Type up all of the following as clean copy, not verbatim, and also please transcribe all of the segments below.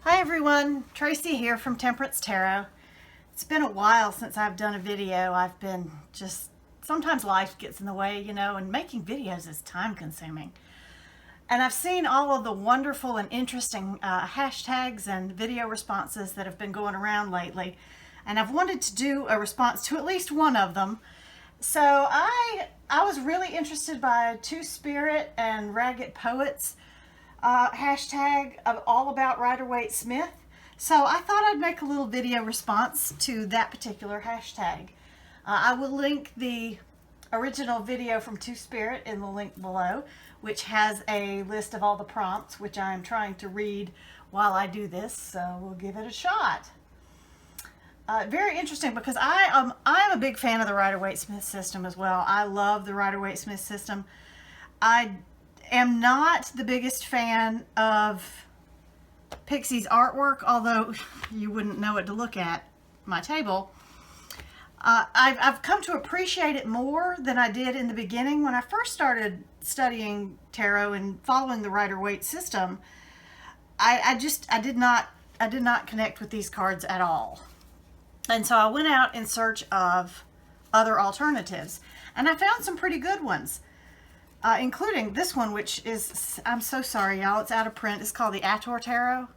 Hi everyone, Tracy here from Temperance Tarot. It's been a while since I've done a video. I've been sometimes life gets in the way, and making videos is time consuming. And I've seen all of the wonderful and interesting hashtags and video responses that have been going around lately. And I've wanted to do a response to at least one of them. So I was really interested by Two Spirit and Ragged Poets hashtag of all about Rider-Waite Smith. So I thought I'd make a little video response to that particular hashtag. I will link the original video from Two Spirit in the link below, which has a list of all the prompts, which I'm trying to read while I do this, so we'll give it a shot. Very interesting because I'm a big fan of the Rider-Waite Smith system as well. I love the Rider-Waite Smith system. I am not the biggest fan of Pixie's artwork, although you wouldn't know it to look at my table. I've come to appreciate it more than I did in the beginning. When I first started studying tarot and following the Rider-Waite system, I did not connect with these cards at all. And so I went out in search of other alternatives, and I found some pretty good ones. Including this one, which is, I'm so sorry y'all, it's out of print. It's called the Ator Tarot,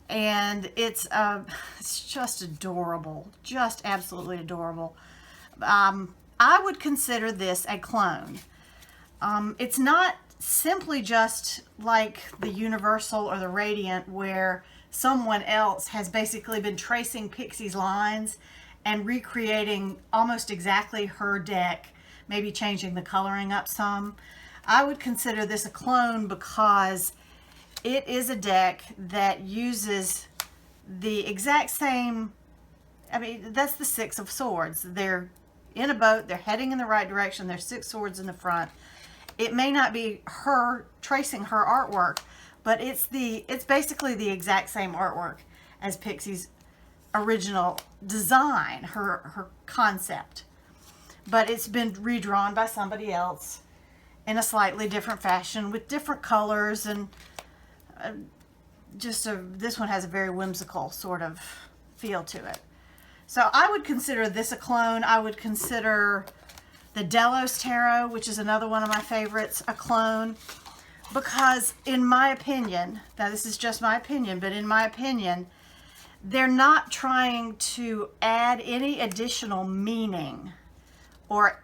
and it's just adorable, just absolutely adorable. I would consider this a clone. It's not simply just like the Universal or the Radiant, where someone else has basically been tracing Pixie's lines and recreating almost exactly her deck, maybe changing the coloring up some. I would consider this a clone because it is a deck that uses the exact same, that's the Six of Swords. They're in a boat, they're heading in the right direction, there's 6 swords in the front. It may not be her tracing her artwork, but it's basically the exact same artwork as Pixie's original design, her concept. But it's been redrawn by somebody else in a slightly different fashion with different colors, and this one has a very whimsical sort of feel to it. So I would consider this a clone. I would consider the Delos Tarot, which is another one of my favorites, a clone, because in my opinion, now this is just my opinion, but in my opinion, they're not trying to add any additional meaning or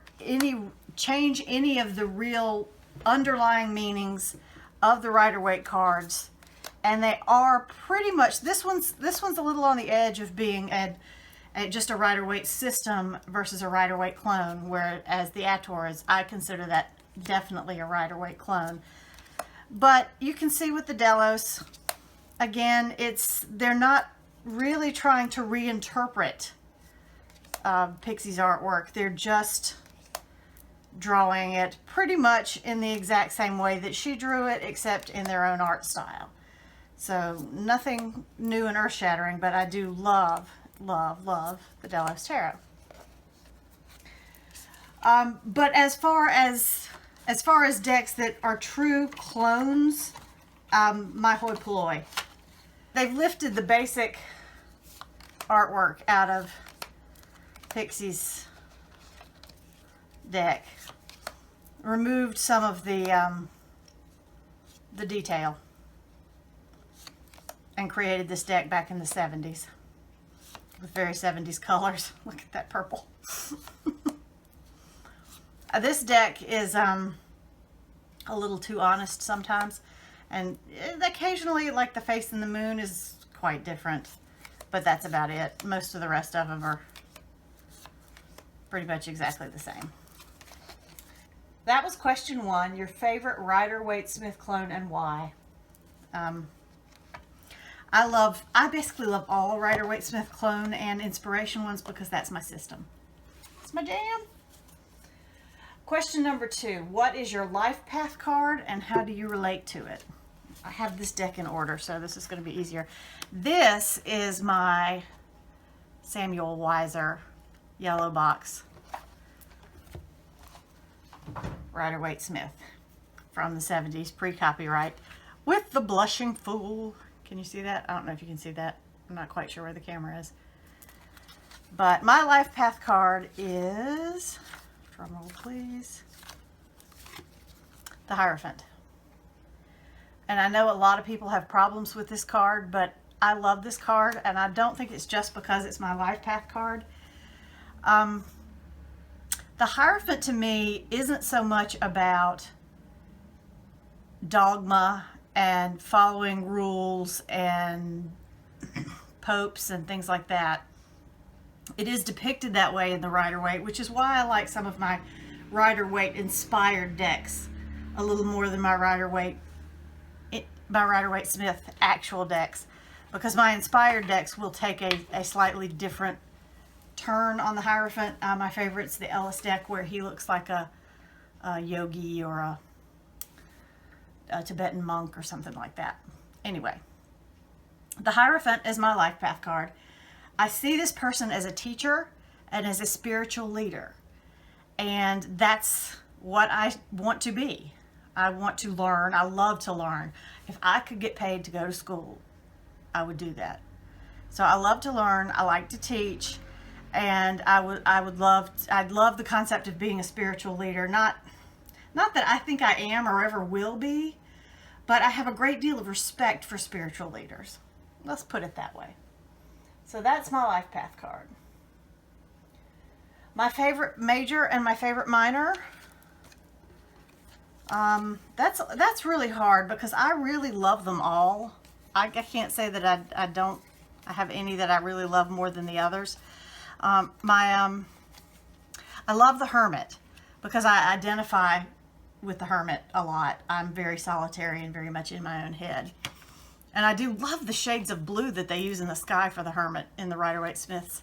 change any of the real underlying meanings of the Rider-Waite cards, and they are pretty much, this one's a little on the edge of being just a Rider-Waite system versus a Rider-Waite clone, whereas the Ator is, I consider that definitely a Rider-Waite clone. But you can see with the Delos, again, they're not really trying to reinterpret Pixie's artwork. They're just drawing it pretty much in the exact same way that she drew it, except in their own art style. So nothing new and earth-shattering, but I do love, love, love the Delos Tarot. But as far as decks that are true clones, my hoi polloi. They've lifted the basic artwork out of Pixie's deck, removed some of the detail, and created this deck back in the 70s with very 70s colors. Look at that purple. This deck is a little too honest sometimes, and occasionally, like the face and the moon is quite different, but that's about it. Most of the rest of them are pretty much exactly the same. That was question 1, your favorite Rider-Waite Smith clone and why. I basically love all Rider-Waite Smith clone and inspiration ones because that's my system. It's my jam. Question number 2, what is your life path card and how do you relate to it? I have this deck in order, so this is going to be easier. This is my Samuel Weiser yellow box Rider-Waite Smith from the 70s, pre-copyright, with the blushing fool Can you see that? I don't know if you can see that. I'm not quite sure where the camera is. But my life path card is, drum roll please, the Hierophant. And I know a lot of people have problems with this card, but I love this card, and I don't think it's just because it's my life path card. The Hierophant to me isn't so much about dogma and following rules and popes and things like that. It is depicted that way in the Rider-Waite, which is why I like some of my Rider-Waite inspired decks a little more than my Rider-Waite Smith actual decks, because my inspired decks will take a slightly different turn on the Hierophant. My favorite's the Ellis deck, where he looks like a yogi or a Tibetan monk or something like that. Anyway, the Hierophant is my life path card. I see this person as a teacher and as a spiritual leader, and that's what I want to be. I want to learn. I love to learn. If I could get paid to go to school, I would do that. So I love to learn. I like to teach, and I'd love the concept of being a spiritual leader. Not that I think I am or ever will be, but I have a great deal of respect for spiritual leaders. Let's put it that way. So that's my life path card. My favorite major and my favorite minor. That's really hard because I really love them all. I can't say that I have any that I really love more than the others. I love the Hermit because I identify with the Hermit a lot. I'm very solitary and very much in my own head. And I do love the shades of blue that they use in the sky for the Hermit in the Rider-Waite Smiths.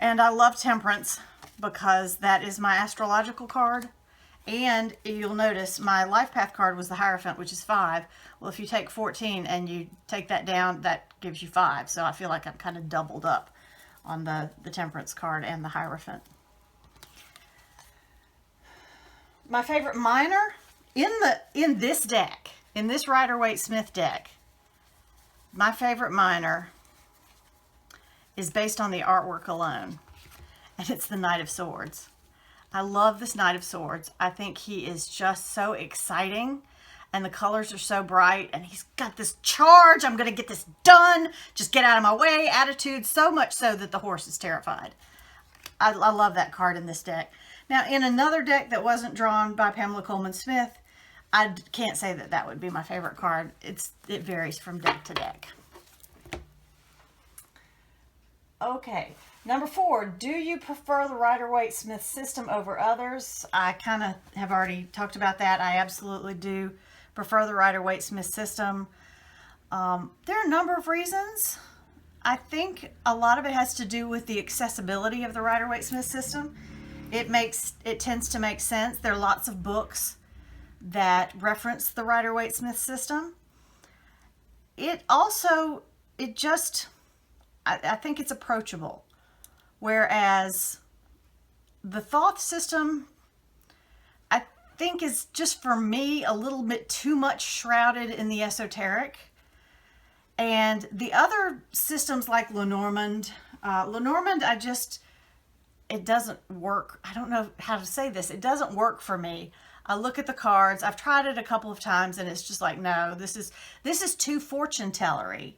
And I love Temperance because that is my astrological card. And you'll notice my life path card was the Hierophant, which is 5. Well, if you take 14 and you take that down, that gives you 5. So I feel like I'm kind of doubled up on the Temperance card and the Hierophant. My favorite minor in this deck, in this Rider-Waite Smith deck, my favorite minor is based on the artwork alone, and it's the Knight of Swords. I love this Knight of Swords. I think he is just so exciting, and the colors are so bright, and he's got this charge, I'm going to get this done, just get out of my way attitude, so much so that the horse is terrified. I love that card in this deck. Now, in another deck that wasn't drawn by Pamela Colman Smith, I can't say that that would be my favorite card. It varies from deck to deck. Okay, number 4, do you prefer the Rider-Waite Smith system over others? I kind of have already talked about that. I absolutely do prefer the Rider-Waite Smith system. There are a number of reasons. I think a lot of it has to do with the accessibility of the Rider-Waite Smith system. It tends to make sense. There are lots of books that reference the Rider-Waite Smith system. I think it's approachable. Whereas the Thoth system, I think, is just, for me, a little bit too much shrouded in the esoteric. And the other systems like Lenormand, it doesn't work. I don't know how to say this. It doesn't work for me. I look at the cards. I've tried it a couple of times, and it's just like, no, this is too fortune-tellery.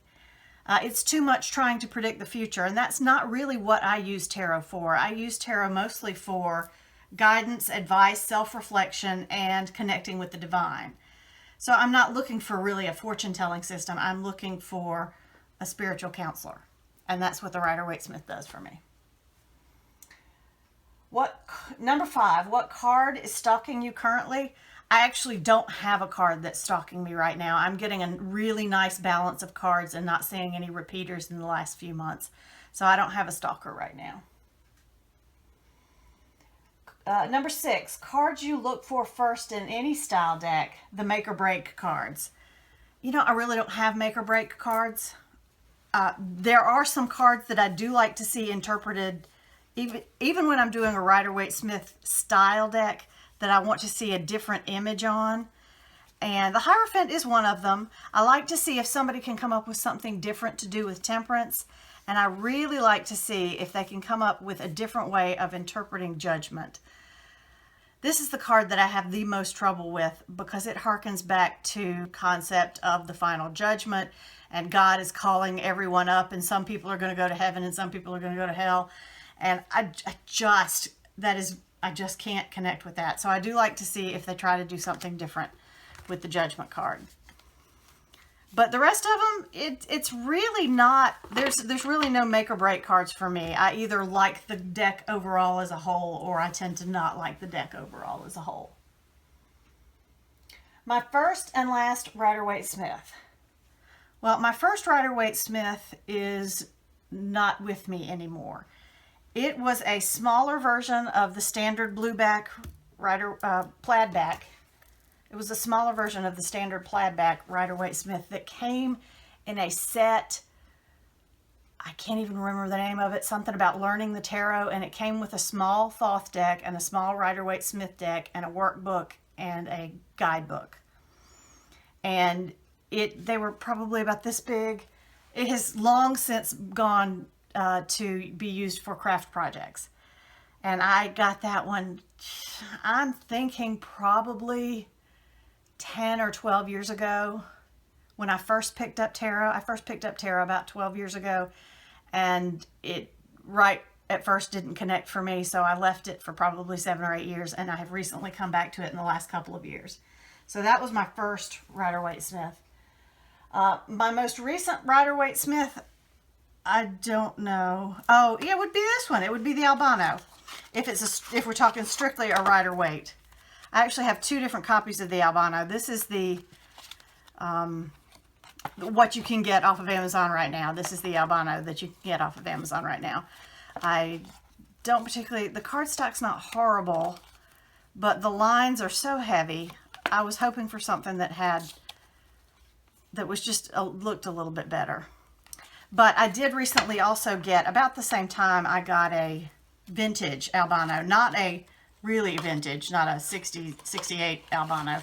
It's too much trying to predict the future, and that's not really what I use tarot for. I use tarot mostly for guidance, advice, self-reflection, and connecting with the divine. So I'm not looking for really a fortune-telling system. I'm looking for a spiritual counselor, and that's what the Rider-Waite Smith does for me. Number 5, what card is stalking you currently? I actually don't have a card that's stalking me right now. I'm getting a really nice balance of cards and not seeing any repeaters in the last few months. So I don't have a stalker right now. Number 6, cards you look for first in any style deck, the make or break cards. You know, I really don't have make or break cards. There are some cards that I do like to see interpreted, even when I'm doing a Rider-Waite Smith style deck, that I want to see a different image on. And the Hierophant is one of them. I like to see if somebody can come up with something different to do with Temperance. And I really like to see if they can come up with a different way of interpreting Judgment. This is the card that I have the most trouble with because it harkens back to concept of the final judgment, and God is calling everyone up, and some people are going to go to heaven and some people are going to go to hell. And I just can't connect with that. So I do like to see if they try to do something different with the Judgment card. But the rest of them, it's really not, there's really no make or break cards for me. I either like the deck overall as a whole, or I tend to not like the deck overall as a whole. My first and last Rider-Waite-Smith. Well, my first Rider-Waite-Smith is not with me anymore. It was a smaller version of the standard blueback plaid back. It was a smaller version of the standard plaid back Rider-Waite-Smith that came in a set. I can't even remember the name of it. Something about learning the tarot, and it came with a small Thoth deck and a small Rider-Waite-Smith deck and a workbook and a guidebook. And they were probably about this big. It has long since gone to be used for craft projects. And I got that one, I'm thinking probably 10 or 12 years ago when I first picked up tarot. I first picked up tarot about 12 years ago, and it right at first didn't connect for me, so I left it for probably 7 or 8 years, and I have recently come back to it in the last couple of years. So that was my first Rider-Waite-Smith. My most recent Rider-Waite-Smith, I don't know. Oh, yeah, it would be this one. It would be the Albano. If we're talking strictly a Rider-Waite. I actually have 2 different copies of the Albano. This is the what you can get off of Amazon right now. This is the Albano that you can get off of Amazon right now. I don't particularly, the cardstock's not horrible, but the lines are so heavy. I was hoping for something that was just looked a little bit better. But I did recently also get, about the same time, I got a vintage Albano, not a really vintage, not a 68 Albano,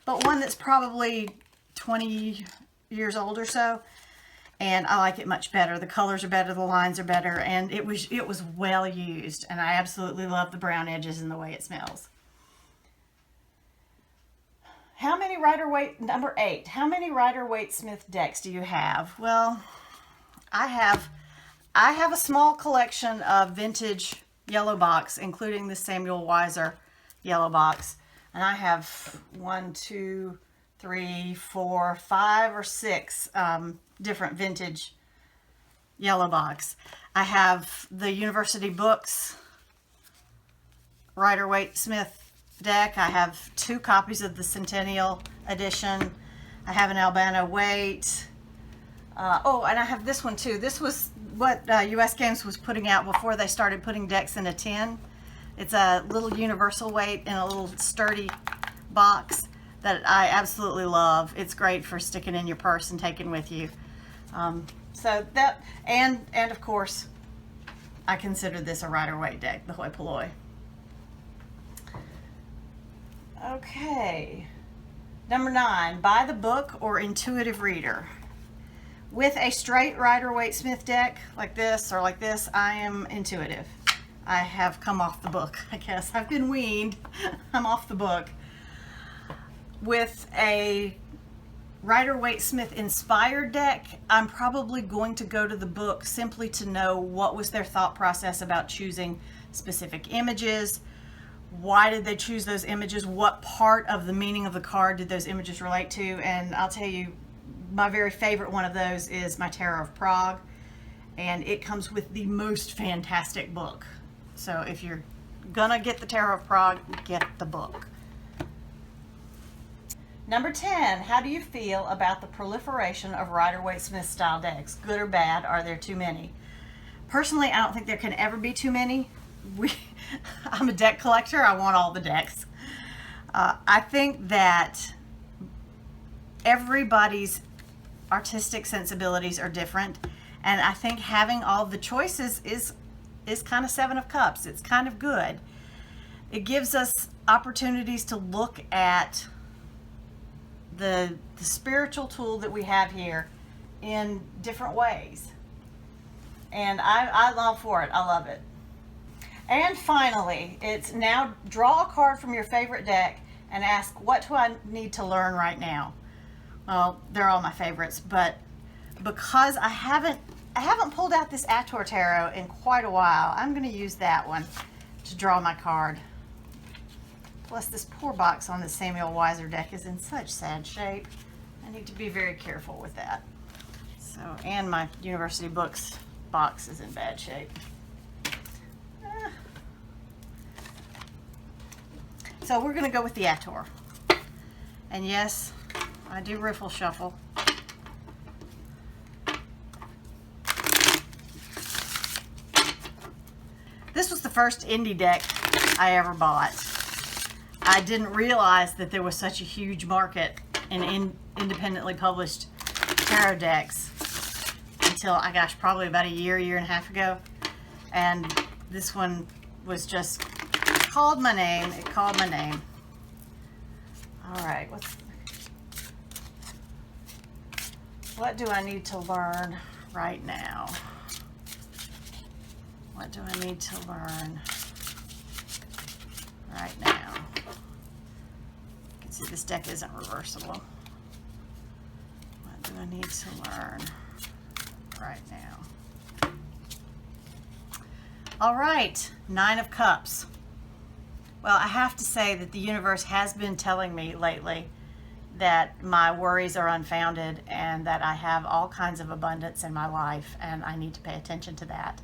but one that's probably 20 years old or so, and I like it much better. The colors are better, the lines are better, and it was well used, and I absolutely love the brown edges and the way it smells. How many number 8, how many Rider-Waite-Smith decks do you have? Well, I have a small collection of vintage yellow box, including the Samuel Weiser yellow box, and I have 1, 2, 3, 4, 5 or 6 different vintage yellow box. I have the University Books Rider-Waite-Smith deck. I have 2 copies of the Centennial Edition. I have an Albano Waite. Oh, and I have this one too. This was what US Games was putting out before they started putting decks in a tin. It's a little Universal Waite in a little sturdy box that I absolutely love. It's great for sticking in your purse and taking with you. So that, and of course, I consider this a Rider-Waite deck, the Hoi Polloi. Okay, number 9, buy the book or intuitive reader. With a straight Rider-Waite-Smith deck like this or like this, I am intuitive. I have come off the book, I guess. I've been weaned. I'm off the book. With a Rider-Waite-Smith inspired deck, I'm probably going to go to the book simply to know what was their thought process about choosing specific images. Why did they choose those images? What part of the meaning of the card did those images relate to? And I'll tell you, my very favorite one of those is my Tarot of Prague, and it comes with the most fantastic book. So if you're gonna get the Tarot of Prague, get the book. Number 10, how do you feel about the proliferation of Rider-Waite-Smith style decks? Good or bad? Are there too many? Personally, I don't think there can ever be too many. I'm a deck collector. I want all the decks. I think that everybody's artistic sensibilities are different, and I think having all the choices is kind of 7 of Cups. It's kind of good. It gives us opportunities to look at the spiritual tool that we have here in different ways. And I'm all for it. I love it. And finally, it's now draw a card from your favorite deck and ask, what do I need to learn right now? Well, they're all my favorites, but because I haven't pulled out this Ator Tarot in quite a while, I'm going to use that one to draw my card. Plus, this poor box on the Samuel Weiser deck is in such sad shape. I need to be very careful with that. So, and my university books box is in bad shape. So we're going to go with the Ator. And yes, I do riffle shuffle. This was the first indie deck I ever bought. I didn't realize that there was such a huge market in independently published tarot decks until, gosh, probably about a year and a half ago. And this one was just called my name. It called my name. All right, what do I need to learn right now? What do I need to learn right now? You can see this deck isn't reversible. What do I need to learn right now? All right, Nine of Cups. Well, I have to say that the universe has been telling me lately that my worries are unfounded and that I have all kinds of abundance in my life, and I need to pay attention to that.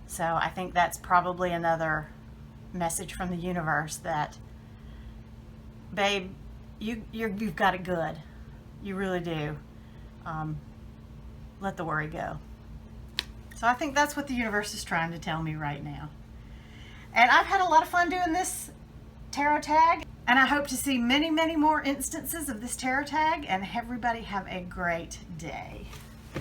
So I think that's probably another message from the universe that, babe, you've got it good. You really do. Let the worry go. So I think that's what the universe is trying to tell me right now. And I've had a lot of fun doing this tarot tag, and I hope to see many, many more instances of this tarot tag, and everybody have a great day.